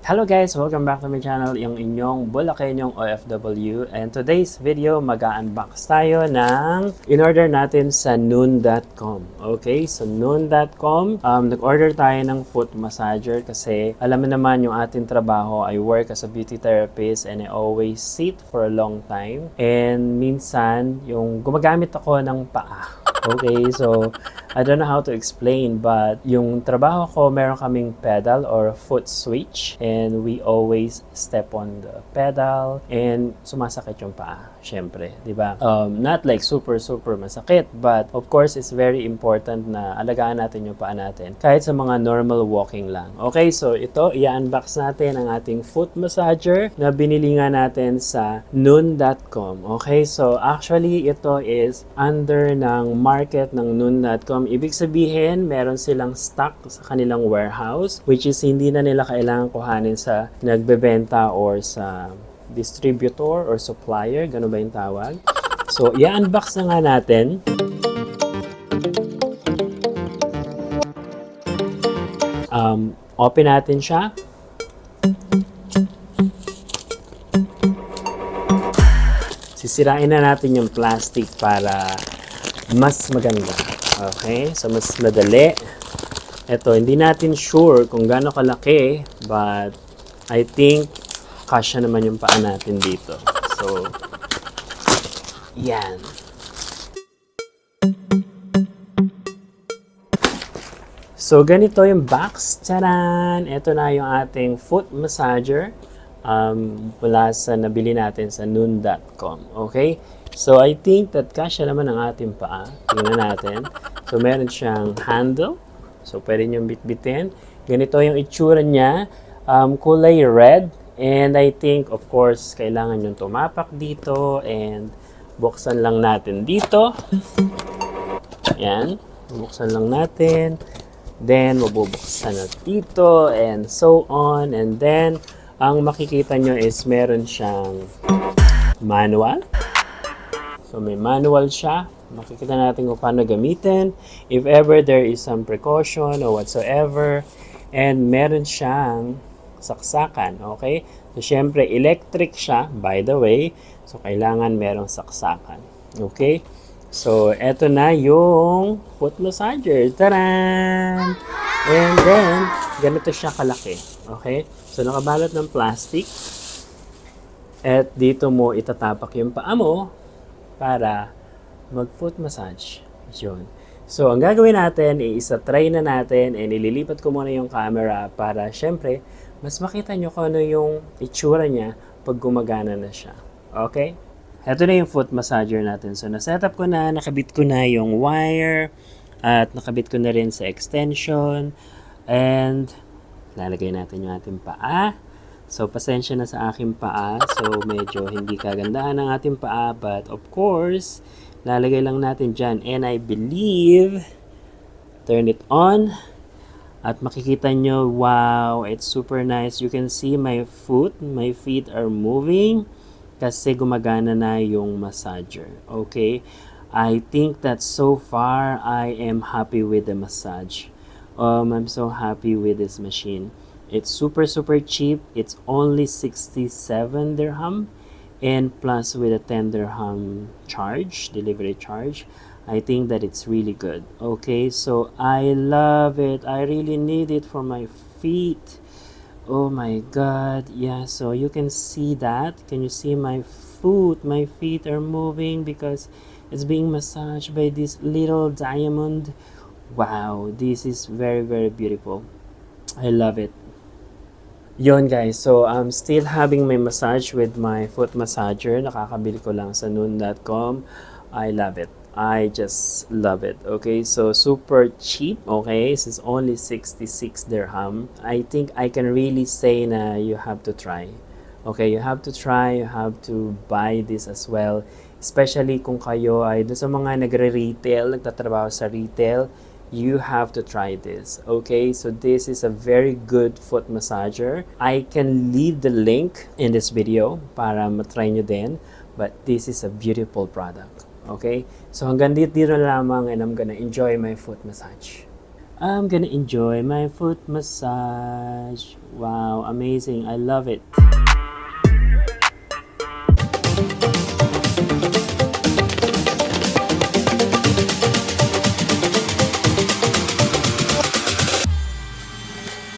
Hello guys! Welcome back to my channel, yung inyong Bulakenyong OFW. And today's video, mag-unbox tayo ng in-order natin sa Noon.com. Okay, so Noon.com, nag-order tayo ng foot massager kasi alam mo naman yung ating trabaho, I work as a beauty therapist and I always sit for a long time. And minsan, yung gumagamit ako ng paa. Okay, so I don't know how to explain, but yung trabaho ko, meron kaming pedal or foot switch and we always step on the pedal and sumasakit yung paa, syempre, di ba? Not like super masakit, but of course, it's very important na alagaan natin yung paa natin kahit sa mga normal walking lang. Okay, so ito, i-unbox natin ang ating foot massager na binili nga natin sa Noon.com. Okay, so actually, ito is under ng market ng Noon.com. Ibig sabihin, meron silang stock sa kanilang warehouse, which is hindi na nila kailangan kuhanin sa nagbebenta or sa distributor or supplier, gano'n ba yung tawag? So, i-unbox na nga natin. Open natin siya. Sisirain na natin yung plastic para mas maganda. Okay? So, mas madali. Ito, hindi natin sure kung gaano kalaki, but I think kasya naman yung paa natin dito. So, yan. So, ganito yung box. Tcharan! Ito na yung ating foot massager mula sa nabili natin sa Noon.com. Okay? So, I think that kasya naman ang ating paa. Tingnan natin. So, meron siyang handle. So, pwede niyong bitbitin. Ganito yung itsura niya. Kulay red. And I think, of course, kailangan yung tumapak dito. And buksan lang natin dito. Ayan. Buksan lang natin. Then, mabubuksan na dito. And so on. And then, ang makikita nyo is meron siyang manual. So, may manual siya. Makikita natin kung paano gamitin. If ever there is some precaution or whatsoever. And meron siyang saksakan. Okay? So, syempre, electric siya, by the way. So, kailangan merong saksakan. Okay? So, eto na yung foot massager. Taran! And then, ganito siya kalaki. Okay? So, nakabalot ng plastic. At dito mo itatapak yung paa mo para mag-foot massage. Yun. So, ang gagawin natin, isa-try na natin and ililipat ko muna yung camera para, syempre, mas makita nyo kung ano yung itsura niya pag gumagana na siya. Okay? Ito na yung foot massager natin. So, nasetup ko na, nakabit ko na yung wire, at nakabit ko na rin sa extension, and lalagay natin yung ating paa. So, pasensya na sa aking paa. So, medyo hindi kagandahan ang ating paa. But, of course, lalagay lang natin dyan. And I believe, turn it on. At makikita nyo, wow, it's super nice. You can see my foot. My feet are moving. Kasi gumagana na yung massager. Okay? I think that so far, I am happy with the massage. I'm so happy with this machine. It's super cheap. It's only 67 dirham and plus with a 10 dirham charge, delivery charge. I think that it's really good. Okay, so I love it. I really need it for my feet. Oh my god. Yeah, so you can see that. Can you see my foot? My feet are moving because it's being massaged by this little diamond. Wow, this is very beautiful. I love it. Yon guys, so I'm still having my massage with my foot massager. Nakakabili ko lang sa Noon.com. I love it. I just love it. Okay, so super cheap. Okay, this is only 66 dirham. I think I can really say na you have to try. Okay, you have to try. You have to buy this as well. Especially kung kayo ay doon sa mga nagre-retail, nagtatrabaho sa retail. You have to try this. Okay, so this is a very good foot massager. I can leave the link in this video para matry nyo din. But this is a beautiful product. Okay, so hanggang dito lamang and I'm gonna enjoy my foot massage. I'm gonna enjoy my foot massage. Wow, amazing. I love it.